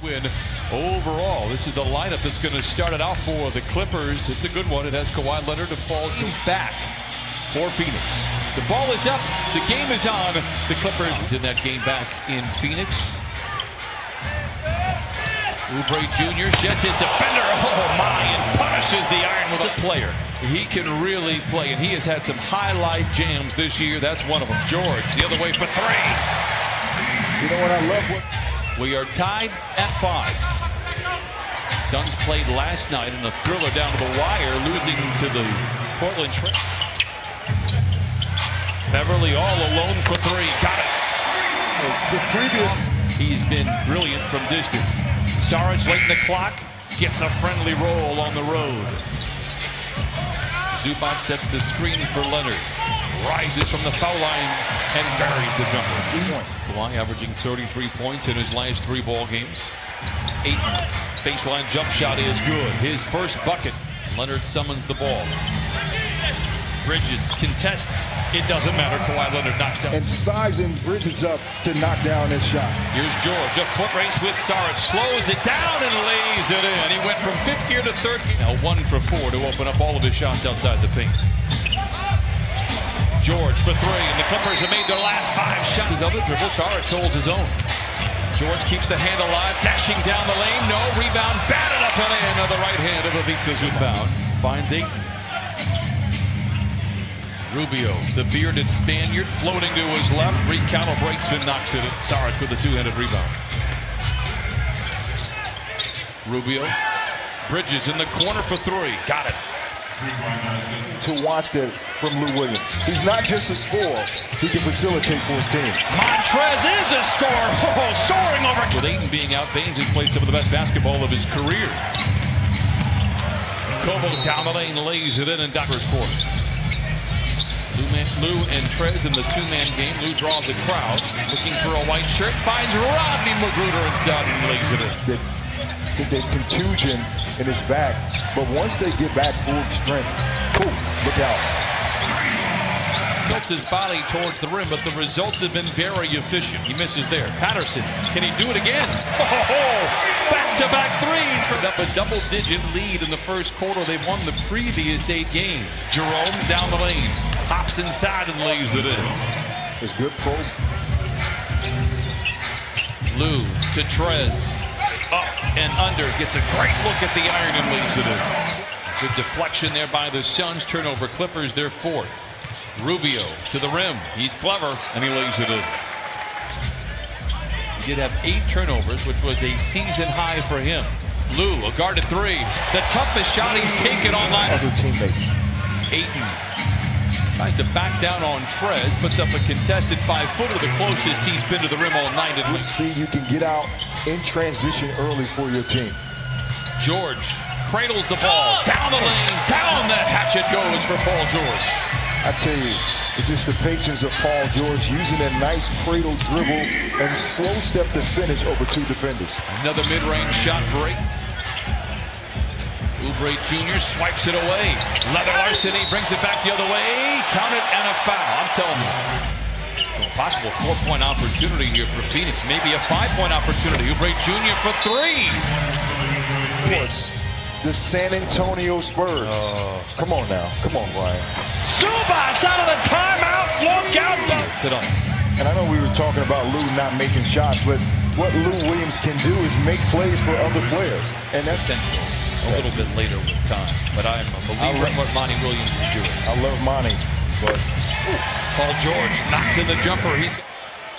Win overall. This is the lineup that's going to start it out for the Clippers. It's a good one. It has Kawhi Leonard and Paul George back for Phoenix. The ball is up. The game is on. The Clippers in that game back in Phoenix. Oubre Jr. sheds his defender. Oh my, and punishes the iron with a player. He can really play, and he has had some highlight jams this year. That's one of them. George, the other way for three. You know what I love? We are tied at 5s. Suns played last night in a thriller down to the wire, losing to the Portland Trail. Beverly all alone for three. Got it. The previous. He's been brilliant from distance. Saric late in the clock. Gets a friendly roll on the road. Zubac sets the screen for Leonard. Rises from the foul line and buries the jumper. Kawhi averaging 33 points in his last 3 ball games. Ayton, baseline jump shot is good. His first bucket. Leonard summons the ball. Bridges contests. It doesn't matter. Kawhi Leonard knocks down. And sizing Bridges up to knock down this shot. Here's George. A foot race with Saric. Slows it down and lays it in. He went from 5th gear to 3rd gear. Now 1 for 4 to open up all of his shots outside the paint. George for 3, and the Clippers have made their last 5 shots. His other dribble, Saric holds his own. George keeps the hand alive, dashing down the lane. No rebound, batted up and in on the right hand of Ivica Zubac. Finds Ayton. Rubio, the bearded Spaniard, floating to his left. Recalibrates and knocks it in. Saric with the 2-handed rebound. Rubio. Bridges in the corner for 3. Got it. To watch that from Lou Williams. He's not just a scorer. He can facilitate for his team. Montrez is a scorer. Oh, soaring over. With Ayton being out, Baines has played some of the best basketball of his career. Kobo down the lane, lays it in Docker's court. Lou and Trez in the 2-man game. Lou draws a crowd, looking for a white shirt, finds Rodney Magruder inside and lays it in. The contusion in his back, but once they get back full strength, look out. Tilts his body towards the rim, but the results have been very efficient. He misses there. Patterson, can he do it again? Back-to-back threes. Up a double-digit lead in the first quarter. They've won the previous 8 games. Jerome down the lane, hops inside and lays it in. It's good probe. Lou to Trez. Up and under, gets a great look at the iron and leaves it in. Good deflection there by the Suns. Turnover Clippers, their 4th. Rubio to the rim. He's clever, and he lays it in. He did have 8 turnovers, which was a season high for him. Lou, a guarded 3. The toughest shot he's taken all night. Other teammates. Ayton tries to back down on Trez, puts up a contested 5-footer, the closest he's been to the rim all night. With speed, you can get out in transition early for your team. George cradles the ball down the lane, down that hatchet goes for Paul George. I tell you, it's just the patience of Paul George using a nice cradle dribble and slow step to finish over 2 defenders. Another mid-range shot for Ayton. Oubre Jr. swipes it away. Leather Larceny brings it back the other way. Count it and a foul. I'm telling you. A possible 4-point opportunity here for Phoenix. Maybe a 5-point opportunity. Oubre Jr. for 3. Of course, the San Antonio Spurs. Come on now. Come on, Brian. Zubac out of the timeout. Look out. Tonight. And I know we were talking about Lou not making shots, but what Lou Williams can do is make plays for other players. And that's essential. A little bit later with time, but I'm a believer in what Monty Williams is doing. I love Monty, but Paul George knocks in the jumper. He's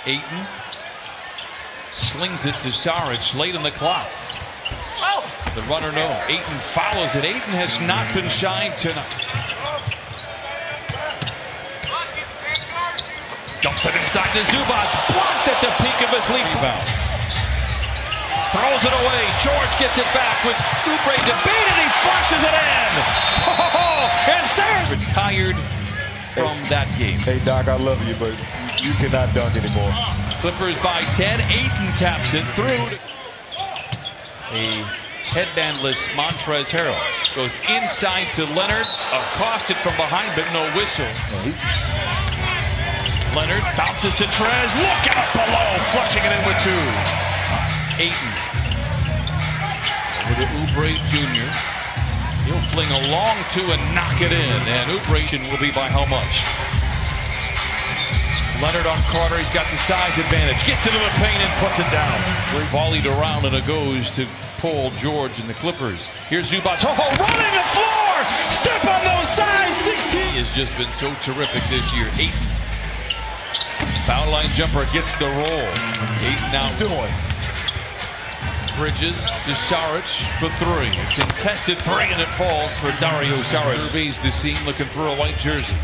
Ayton slings it to Saric late in the clock. The runner no. Ayton follows it. Ayton has not been shy tonight. Dumps it inside to Zubac. Blocked at the peak of his lead. Rebound. Throws it away. George gets it back with Oubre to beat it. He flushes it in. And Sayers retired from that game. Hey, Doc, I love you, but you cannot dunk anymore. Clippers by 10. Ayton taps it through. A headbandless Montrezl Harrell goes inside to Leonard. Accosted from behind, but no whistle. Leonard bounces to Trez. Look out below. Flushing it in with 2. Ayton Over to Oubre Jr. He'll fling a long two and knock it in. And Oubre will be by how much? Leonard on Carter. He's got the size advantage. Gets into the paint and puts it down. Volleyed around and it goes to Paul George and the Clippers. Here's Zubac. Oh, running the floor! Step on those size 16! He has just been so terrific this year. Ayton. Foul line jumper gets the roll. Ayton now doing. Bridges to Saric for three. A contested three and it falls for Dario Saric. Surveys the scene looking for a white jersey.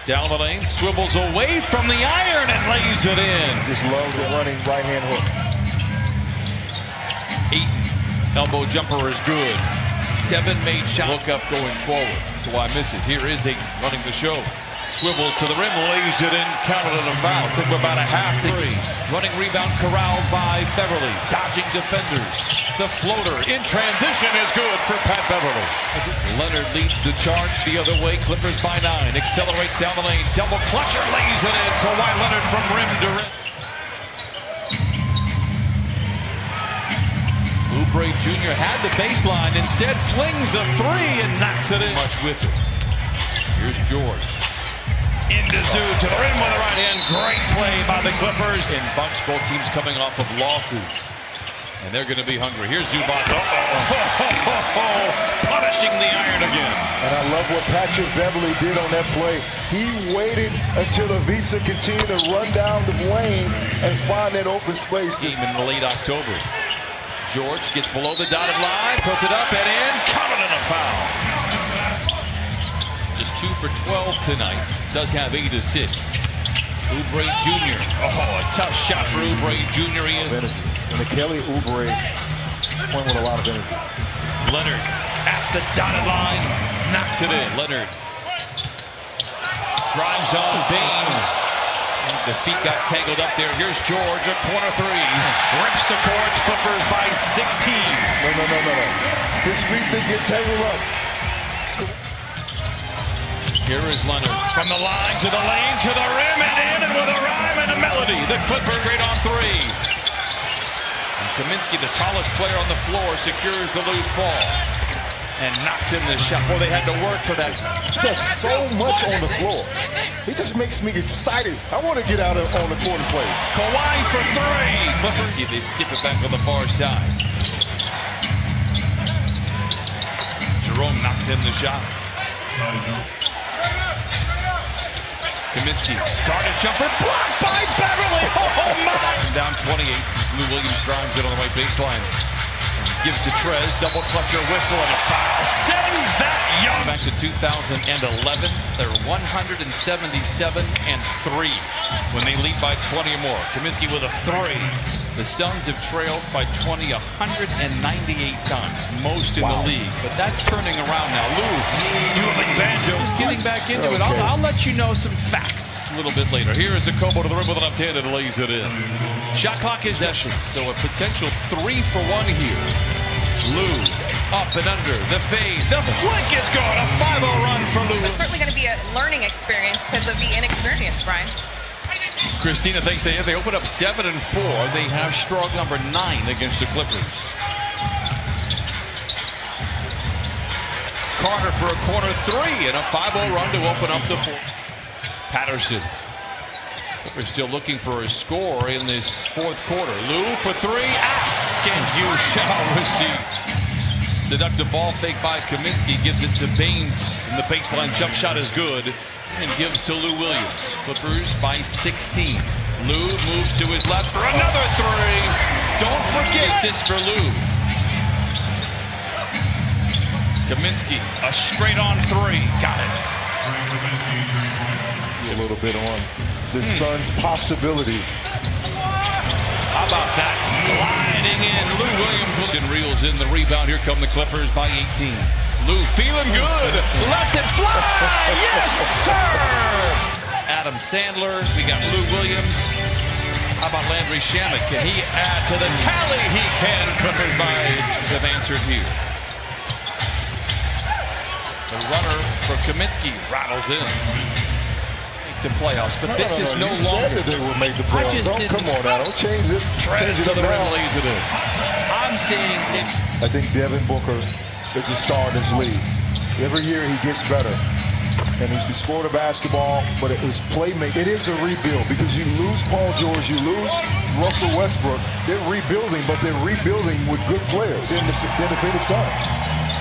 Down the lane, swivels away from the iron and lays it in. Just love the running right-hand hook. Ayton, elbow jumper is good. 7 made shots. Look up going forward. Kawhi misses. Here is Ayton running the show. Swivel to the rim, lays it in, counted on a foul. Took about a half three. Running rebound corralled by Beverly. Dodging defenders. The floater in transition is good for Pat Beverly. Leonard leads the charge the other way. Clippers by 9. Accelerates down the lane. Double clutcher, lays it in. Kawhi Leonard from rim to rim. Oubre Jr. had the baseline. Instead flings the three and knocks it in. Much with it. Here's George. Into Zoo to the rim with the right hand. Great play by the Clippers. And Bucks, both teams coming off of losses. And they're going to be hungry. Here's Zubac. Punishing the iron again. And I love what Patrick Beverly did on that play. He waited until Ivica continued to run down the lane and find that open space. Game in late October. George gets below the dotted line, puts it up and in. Counted in a foul. Just 2 for 12 tonight. Does have 8 assists. Oubre Jr. Oh, a tough shot for Oubre Jr. He is. And Kelly Oubre playing with a lot of energy. Leonard at the dotted line, knocks it in. Leonard drives on Baines. The feet got tangled up there. Here's George, a corner three. Rips the court. Clippers by 16. No. His feet didn't get tangled up. Here is Leonard from the line to the lane to the rim and in, and with a rhyme and a melody, the Clippers straight on three. And Kaminsky, the tallest player on the floor, secures the loose ball and knocks in the shot. Boy, they had to work for that. There's so much on the floor. He just makes me excited. I want to get out on the court and play. Kawhi for three. Clippers, they skip it back on the far side. Jerome knocks in the shot. Kaminsky, guarded jumper, blocked by Beverly. Oh my! Down 28. Lou Williams drives it on the right baseline. Gives to Trez, double clutcher, whistle, and a foul. Send that young. Back to 2011, they're 177-3 when they lead by 20 or more. Kaminsky with a three. The Suns have trailed by 20 198 times, most in the league. But that's turning around now. Lou doing the banjo, getting back into it. I'll let you know some facts a little bit later. Here is Akobo to the rim with a left-handed and lays it in. Shot clock is possession, so a potential 3 for 1 here. Lou up and under the fade. The flick is good. A 5-0 run for Lou. It's certainly going to be a learning experience because of the inexperience, Brian. Christina thinks they open up 7-4. They have strong number 9 against the Clippers. Carter for a corner 3 and a 5-0 run to open up the 4. Patterson. We're still looking for a score in this fourth quarter. Lou for 3. Ask and you shall receive. Seductive ball fake by Kaminsky. Gives it to Baines. And the baseline jump shot is good. And gives to Lou Williams. Clippers by 16. Lou moves to his left for another 3. Don't forget. Assist for Lou. Kaminsky, a straight on 3. Got it. A little bit on the Suns' possibility. How about that? Gliding in. Lou Williams and reels in the rebound. Here come the Clippers by 18. Lou feeling good. Lets it fly. Yes, sir. Adam Sandler. We got Lou Williams. How about Landry Shamet? Can he add to the tally? He can. Clippers by have answered here. The runner for Kaminsky rattles in. The playoffs, but this is no longer. Said that they will make the playoffs. Come on now, don't change it. Change it up now. Lays it in. I'm seeing it. I think Devin Booker is a star in this league. Every year he gets better. And he's scored a basketball, but his playmaking, it is a rebuild because you lose Paul George, you lose Russell Westbrook. They're rebuilding, but they're rebuilding with good players in the Phoenix Suns.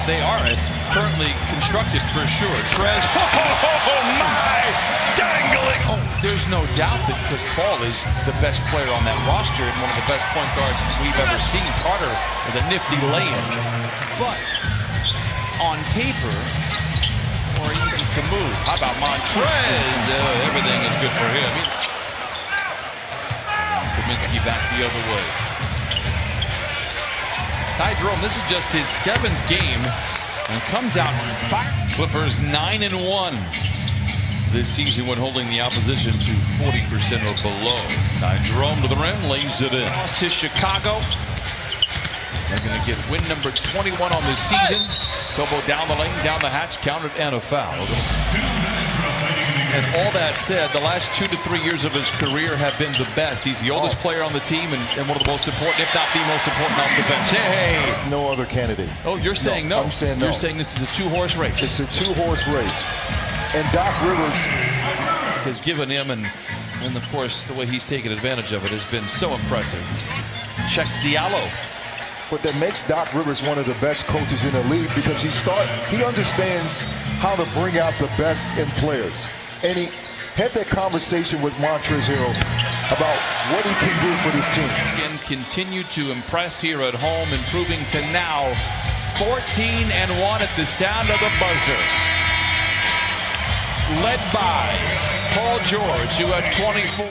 They are as currently constructed for sure. Trez, oh my, dangling. Oh, there's no doubt that Chris Paul is the best player on that roster and one of the best point guards we've ever seen. Carter with a nifty lay-in. But on paper, more easy to move. How about Montrez? Everything is good for him. Kaminsky back the other way. Ty Jerome, this is just his 7th game and comes out fire. Clippers 9-1 this season when holding the opposition to 40% or below. Ty Jerome to the rim, lays it in. Lost to Chicago. They're going to get win number 21 on the season. Kobo down the lane, down the hatch, counted and a foul. And all that said, the last 2 to 3 years of his career have been the best. He's the oldest player on the team and one of the most important, if not the most important, off the bench. Hey! There's no other candidate. Oh, you're saying no. I'm saying no. You're saying this is a 2-horse race. It's a 2-horse race. And Doc Rivers has given him, and of course, the way he's taken advantage of it has been so impressive. Check Diallo. But that makes Doc Rivers one of the best coaches in the league because he understands how to bring out the best in players. And he had that conversation with Montrezl about what he can do for this team. And continue to impress here at home, improving to now 14-1 at the sound of the buzzer. Led by Paul George, who had 24.